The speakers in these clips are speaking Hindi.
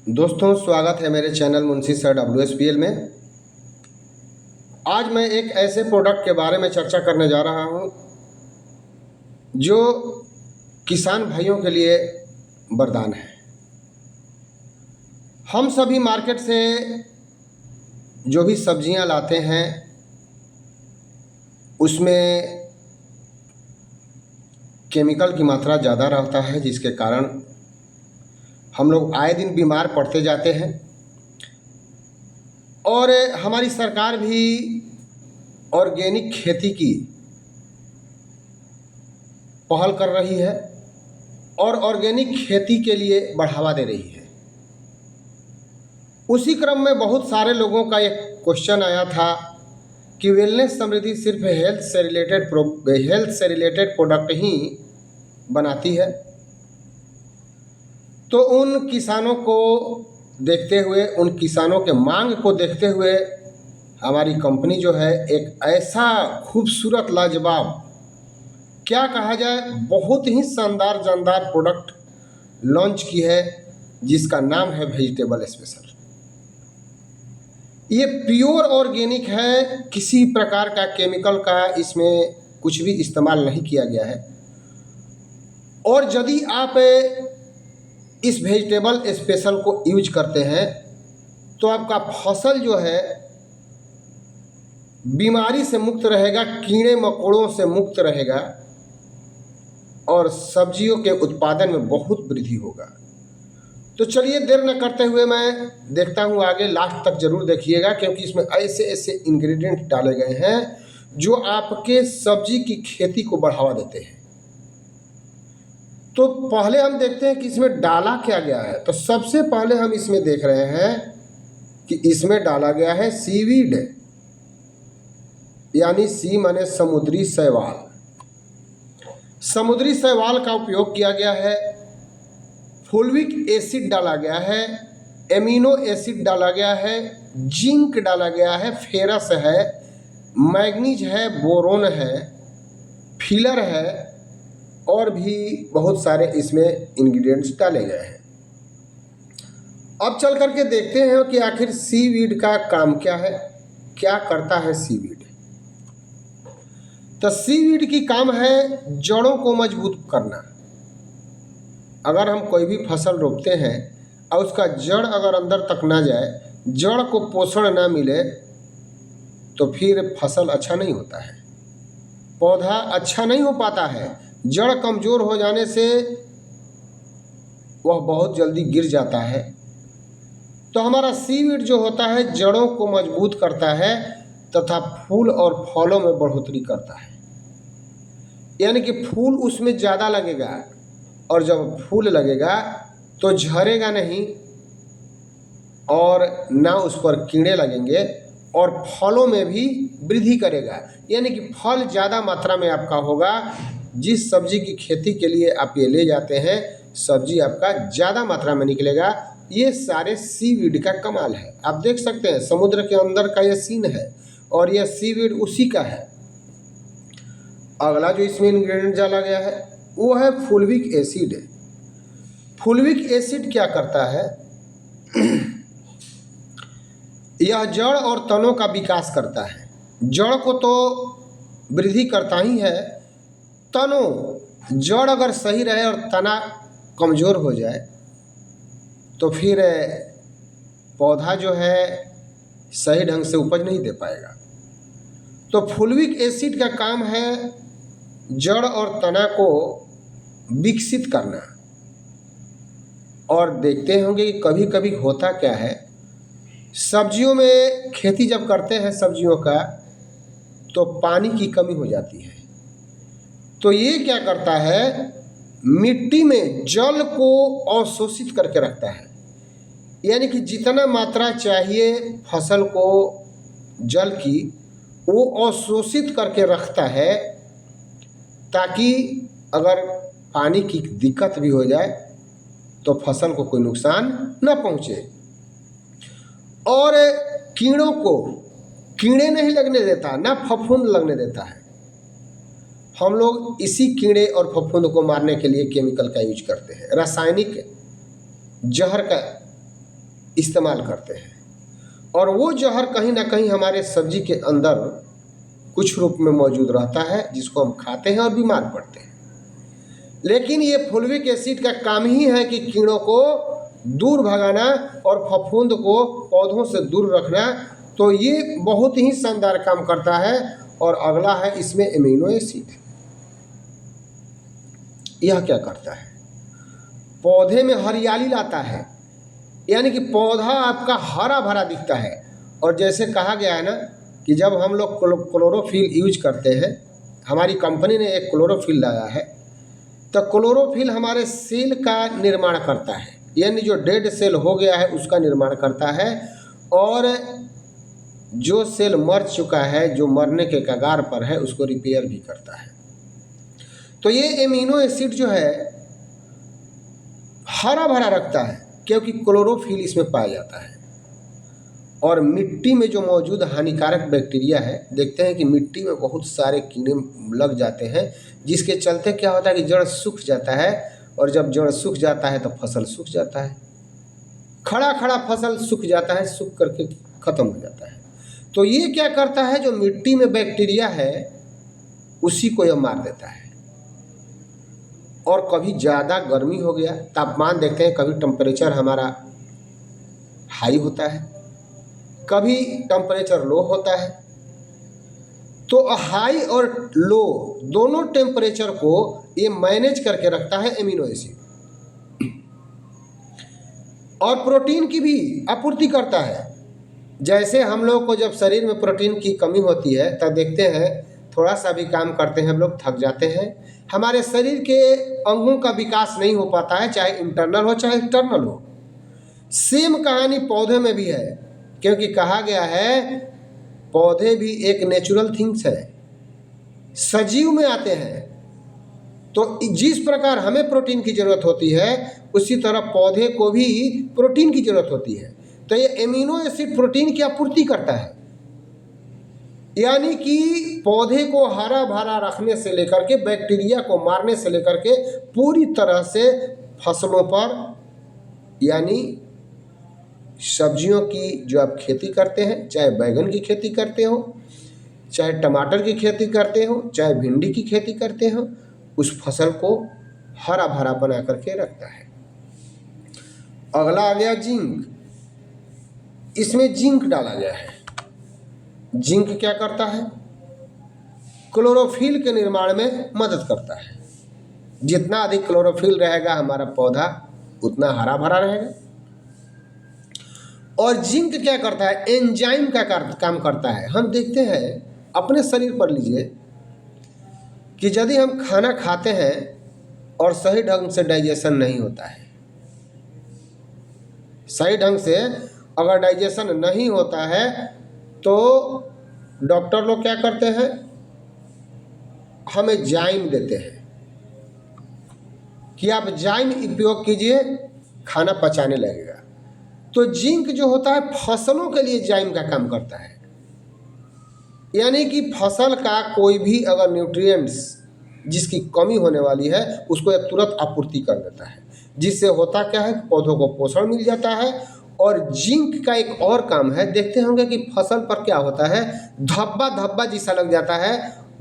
दोस्तों, स्वागत है मेरे चैनल मुंशी सर WSPL में। आज मैं एक ऐसे प्रोडक्ट के बारे में चर्चा करने जा रहा हूं जो किसान भाइयों के लिए वरदान है। हम सभी मार्केट से जो भी सब्जियां लाते हैं उसमें केमिकल की मात्रा ज़्यादा रहता है, जिसके कारण हम लोग आए दिन बीमार पड़ते जाते हैं। और हमारी सरकार भी ऑर्गेनिक खेती की पहल कर रही है और ऑर्गेनिक खेती के लिए बढ़ावा दे रही है। उसी क्रम में बहुत सारे लोगों का एक क्वेश्चन आया था कि वेलनेस समृद्धि सिर्फ हेल्थ से रिलेटेड प्रोडक्ट ही बनाती है। तो उन किसानों को देखते हुए, उन किसानों के मांग को देखते हुए हमारी कंपनी जो है एक ऐसा खूबसूरत, लाजवाब, क्या कहा जाए, बहुत ही शानदार जानदार प्रोडक्ट लॉन्च की है जिसका नाम है वेजिटेबल स्पेशल। ये प्योर ऑर्गेनिक है, किसी प्रकार का केमिकल का इसमें कुछ भी इस्तेमाल नहीं किया गया है। और यदि आप इस वेजिटेबल स्पेशल को यूज करते हैं तो आपका फसल जो है बीमारी से मुक्त रहेगा, कीड़े मकोड़ों से मुक्त रहेगा और सब्जियों के उत्पादन में बहुत वृद्धि होगा। तो चलिए देर न करते हुए मैं देखता हूँ आगे, लास्ट तक जरूर देखिएगा, क्योंकि इसमें ऐसे ऐसे इंग्रेडिएंट डाले गए हैं जो आपके सब्जी की खेती को बढ़ावा देते हैं। तो पहले हम देखते हैं कि इसमें डाला क्या गया है। तो सबसे पहले हम इसमें देख रहे हैं कि इसमें डाला गया है सीवीड, यानी सी माने समुद्री शैवाल। समुद्री शैवाल का उपयोग किया गया है। फुलविक एसिड डाला गया है, एमिनो एसिड डाला गया है, जिंक डाला गया है, फेरस है, मैग्नीज है, बोरोन है, फिलर है और भी बहुत सारे इसमें इंग्रेडिएंट्स डाले गए हैं। अब चल करके देखते हैं कि आखिर सीवीड का काम क्या है, क्या करता है सीवीड। तो सीवीड की काम है जड़ों को मजबूत करना। अगर हम कोई भी फसल रोपते हैं और उसका जड़ अगर अंदर तक ना जाए, जड़ को पोषण ना मिले, तो फिर फसल अच्छा नहीं होता है, पौधा अच्छा नहीं हो पाता है। जड़ कमज़ोर हो जाने से वह बहुत जल्दी गिर जाता है। तो हमारा सीवीड जो होता है जड़ों को मजबूत करता है तथा फूल और फलों में बढ़ोतरी करता है। यानी कि फूल उसमें ज़्यादा लगेगा और जब फूल लगेगा तो झड़ेगा नहीं और ना उस पर कीड़े लगेंगे और फलों में भी वृद्धि करेगा। यानी कि फल ज़्यादा मात्रा में आपका होगा। जिस सब्जी की खेती के लिए आप ये ले जाते हैं, सब्जी आपका ज़्यादा मात्रा में निकलेगा। ये सारे सीवीड का कमाल है। आप देख सकते हैं समुद्र के अंदर का ये सीन है और यह सीवीड उसी का है। अगला जो इसमें इंग्रेडिएंट डाला गया है वो है फुलविक एसिड। फुलविक एसिड क्या करता है? यह जड़ और तनों का विकास करता है। जड़ को तो वृद्धि करता ही है, तनों, जड़ अगर सही रहे और तना कमज़ोर हो जाए तो फिर पौधा जो है सही ढंग से उपज नहीं दे पाएगा। तो फुलविक एसिड का काम है जड़ और तना को विकसित करना। और देखते होंगे कि कभी कभी होता क्या है, सब्जियों में खेती जब करते हैं सब्जियों का तो पानी की कमी हो जाती है। तो ये क्या करता है, मिट्टी में जल को अवशोषित करके रखता है। यानी कि जितना मात्रा चाहिए फसल को जल की, वो अवशोषित करके रखता है ताकि अगर पानी की दिक्कत भी हो जाए तो फसल को कोई नुकसान न पहुँचे। और कीड़ों को कीड़े नहीं लगने देता, ना फफूंद लगने देता है। हम लोग इसी कीड़े और फफूंद को मारने के लिए केमिकल का यूज करते हैं, रासायनिक जहर का इस्तेमाल करते हैं, और वो जहर कहीं ना कहीं हमारे सब्जी के अंदर कुछ रूप में मौजूद रहता है, जिसको हम खाते हैं और बीमार पड़ते हैं। लेकिन ये फुल्विक एसिड का काम ही है कि कीड़ों को दूर भगाना और फफूंद को पौधों से दूर रखना। तो ये बहुत ही शानदार काम करता है। और अगला है इसमें एमिनो एसिड। यह क्या करता है? पौधे में हरियाली लाता है, यानी कि पौधा आपका हरा भरा दिखता है। और जैसे कहा गया है ना कि जब हम लोग क्लोरोफिल यूज करते हैं, हमारी कंपनी ने एक क्लोरोफिल लाया है, तो क्लोरोफिल हमारे सेल का निर्माण करता है, यानी जो डेड सेल हो गया है उसका निर्माण करता है, और जो सेल मर चुका है, जो मरने के कगार पर है, उसको रिपेयर भी करता है। तो ये एमिनो एसिड जो है हरा भरा रखता है, क्योंकि क्लोरोफिल इसमें पाया जाता है। और मिट्टी में जो मौजूद हानिकारक बैक्टीरिया है, देखते हैं कि मिट्टी में बहुत सारे कीड़े लग जाते हैं, जिसके चलते क्या होता है कि जड़ सूख जाता है, और जब जड़ सूख जाता है तो फसल सूख जाता है, खड़ा खड़ा फसल सूख जाता है, सूख करके ख़त्म हो जाता है। तो ये क्या करता है, जो मिट्टी में बैक्टीरिया है उसी को यह मार देता है। और कभी ज़्यादा गर्मी हो गया, तापमान देखते हैं, कभी टेम्परेचर हमारा हाई होता है, कभी टेम्परेचर लो होता है। तो हाई और लो दोनों टेम्परेचर को ये मैनेज करके रखता है एमिनो एसिड। और प्रोटीन की भी आपूर्ति करता है। जैसे हम लोग को जब शरीर में प्रोटीन की कमी होती है, तब देखते हैं थोड़ा सा भी काम करते हैं हम लोग थक जाते हैं, हमारे शरीर के अंगों का विकास नहीं हो पाता है, चाहे इंटरनल हो चाहे एक्सटर्नल हो। सेम कहानी पौधे में भी है, क्योंकि कहा गया है पौधे भी एक नेचुरल थिंग्स है, सजीव में आते हैं। तो जिस प्रकार हमें प्रोटीन की ज़रूरत होती है, उसी तरह पौधे को भी प्रोटीन की ज़रूरत होती है। तो ये एमिनो एसिड प्रोटीन की आपूर्ति करता है, यानी कि पौधे को हरा भरा रखने से लेकर के बैक्टीरिया को मारने से लेकर के पूरी तरह से फसलों पर, यानी सब्जियों की जो आप खेती करते हैं, चाहे बैगन की खेती करते हो, चाहे टमाटर की खेती करते हो, चाहे भिंडी की खेती करते हो, उस फसल को हरा भरा बना करके रखता है। अगला आ गया जिंक। इसमें जिंक डाला गया है। जिंक क्या करता है? क्लोरोफिल के निर्माण में मदद करता है। जितना अधिक क्लोरोफिल रहेगा हमारा पौधा उतना हरा भरा रहेगा। और जिंक क्या करता है? एंजाइम का काम करता है। हम देखते हैं अपने शरीर पर लीजिए कि यदि हम खाना खाते हैं और सही ढंग से डाइजेशन नहीं होता है, सही ढंग से अगर डाइजेशन नहीं होता है, तो डॉक्टर लोग क्या करते हैं, हमें जाइम देते हैं कि आप जाइम उपयोग कीजिए, खाना पचाने लगेगा। तो जिंक जो होता है फसलों के लिए जाइम का काम करता है, यानी कि फसल का कोई भी अगर न्यूट्रिएंट्स जिसकी कमी होने वाली है उसको यह तुरंत आपूर्ति कर देता है, जिससे होता क्या है, पौधों को पोषण मिल जाता है। और जिंक का एक और काम है, देखते होंगे कि फसल पर क्या होता है, धब्बा धब्बा जैसा लग जाता है,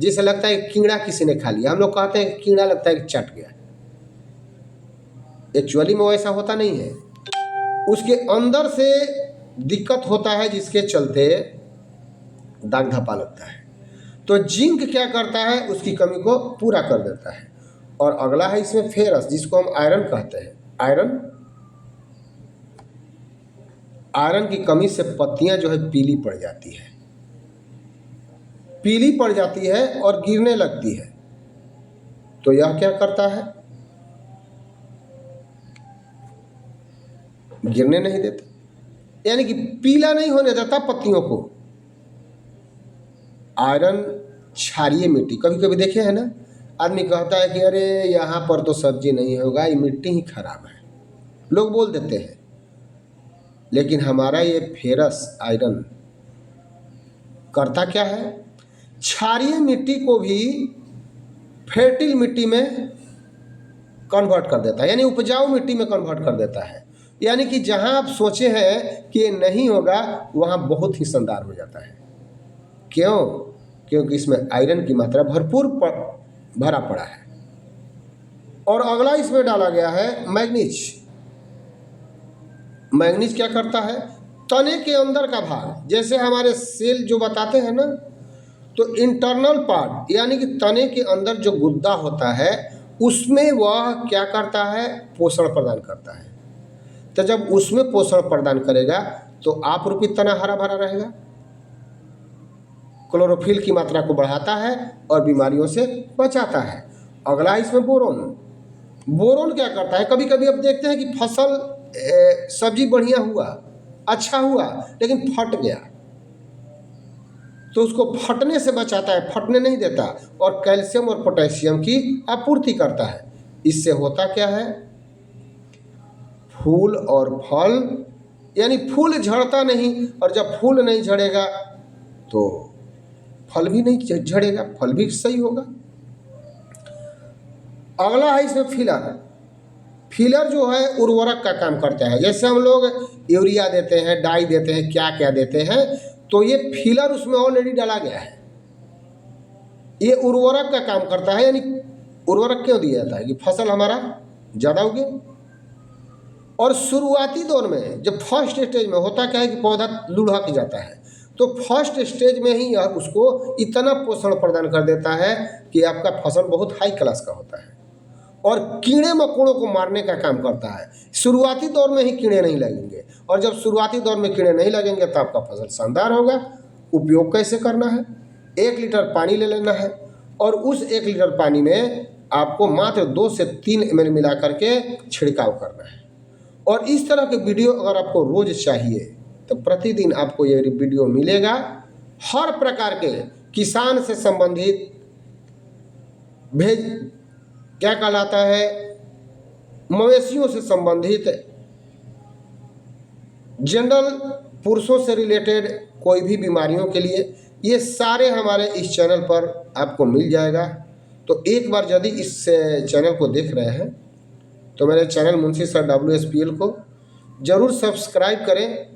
जिसे लगता है कीड़ा किसी ने खा लिया। हम लोग कहते हैं कीड़ा लगता है कि चट गया, एक्चुअली में वैसा होता नहीं है, उसके अंदर से दिक्कत होता है जिसके चलते दाग धब्बा लगता है। तो जिंक क्या करता है, उसकी कमी को पूरा कर देता है। और अगला है इसमें फेरस, जिसको हम आयरन कहते हैं। आयरन की कमी से पत्तियां जो है पीली पड़ जाती है, पीली पड़ जाती है और गिरने लगती है। तो यह क्या करता है, गिरने नहीं देता, यानी कि पीला नहीं होने देता पत्तियों को। आयरन क्षारीय मिट्टी, कभी कभी देखे हैं ना, आदमी कहता है कि अरे यहाँ पर तो सब्जी नहीं होगा, ये मिट्टी ही खराब है, लोग बोल देते हैं। लेकिन हमारा ये फेरस आयरन करता क्या है, क्षारीय मिट्टी को भी फर्टिल मिट्टी में कन्वर्ट कर देता है, यानी उपजाऊ मिट्टी में कन्वर्ट कर देता है। यानी कि जहाँ आप सोचे हैं कि ये नहीं होगा वहाँ बहुत ही शानदार हो जाता है। क्यों? क्योंकि इसमें आयरन की मात्रा भरपूर भरा पड़ा है। और अगला इसमें डाला गया है मैग्नीज। मैग्नीज क्या करता है? तने के अंदर का भाग, जैसे हमारे सेल जो बताते हैं ना, तो इंटरनल पार्ट यानी कि तने के अंदर जो गुद्दा होता है उसमें वह क्या करता है? पोषण प्रदान करता है। तो जब उसमें पोषण प्रदान करेगा तो आप रूपी तना हरा भरा रहेगा, क्लोरोफिल की मात्रा को बढ़ाता है और बीमारियों से बचाता है। अगला इसमें बोरोन। बोरोन क्या करता है? कभी कभी आप देखते हैं कि फसल सब्जी बढ़िया हुआ, अच्छा हुआ, लेकिन फट गया, तो उसको फटने से बचाता है, फटने नहीं देता, और कैल्शियम और पोटेशियम की आपूर्ति करता है। इससे होता क्या है? फूल और फल, यानी फूल झड़ता नहीं, और जब फूल नहीं झड़ेगा तो फल भी नहीं झड़ेगा, फल भी सही होगा। अगला है इसमें फिलर। फिलर जो है उर्वरक का काम करता है। जैसे हम लोग यूरिया देते हैं, डाई देते हैं, क्या क्या देते हैं, तो ये फिलर उसमें ऑलरेडी डाला गया है। ये उर्वरक का काम करता है। यानी उर्वरक क्यों दिया जाता है? कि फसल हमारा ज़्यादा उगे। और शुरुआती दौर में जब फर्स्ट स्टेज में होता क्या है कि पौधा लुढ़क जाता है, तो फर्स्ट स्टेज में ही यह उसको इतना पोषण प्रदान कर देता है कि आपका फसल बहुत हाई क्लास का होता है और कीड़े मकोड़ों को मारने का काम करता है। शुरुआती दौर में ही कीड़े नहीं लगेंगे, और जब शुरुआती दौर में कीड़े नहीं लगेंगे तो आपका फसल शानदार होगा। उपयोग कैसे करना है? 1 लीटर पानी ले लेना है, और उस 1 लीटर पानी में आपको मात्र 2 से 3 ml मिला करके छिड़काव करना है। और इस तरह के वीडियो अगर आपको रोज़ चाहिए तो प्रतिदिन आपको ये वीडियो मिलेगा। हर प्रकार के किसान से संबंधित क्या कहलाता है, मवेशियों से संबंधित, जनरल पुरुषों से रिलेटेड कोई भी बीमारियों के लिए, ये सारे हमारे इस चैनल पर आपको मिल जाएगा। तो एक बार यदि इस चैनल को देख रहे हैं तो मेरे चैनल मुंशी सर WSPL को ज़रूर सब्सक्राइब करें,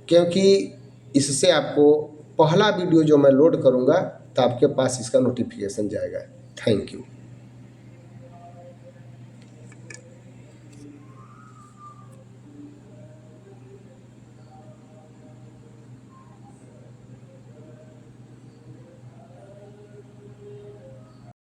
क्योंकि इससे आपको पहला वीडियो जो मैं लोड करूंगा तो आपके पास इसका नोटिफिकेशन जाएगा। Thank you.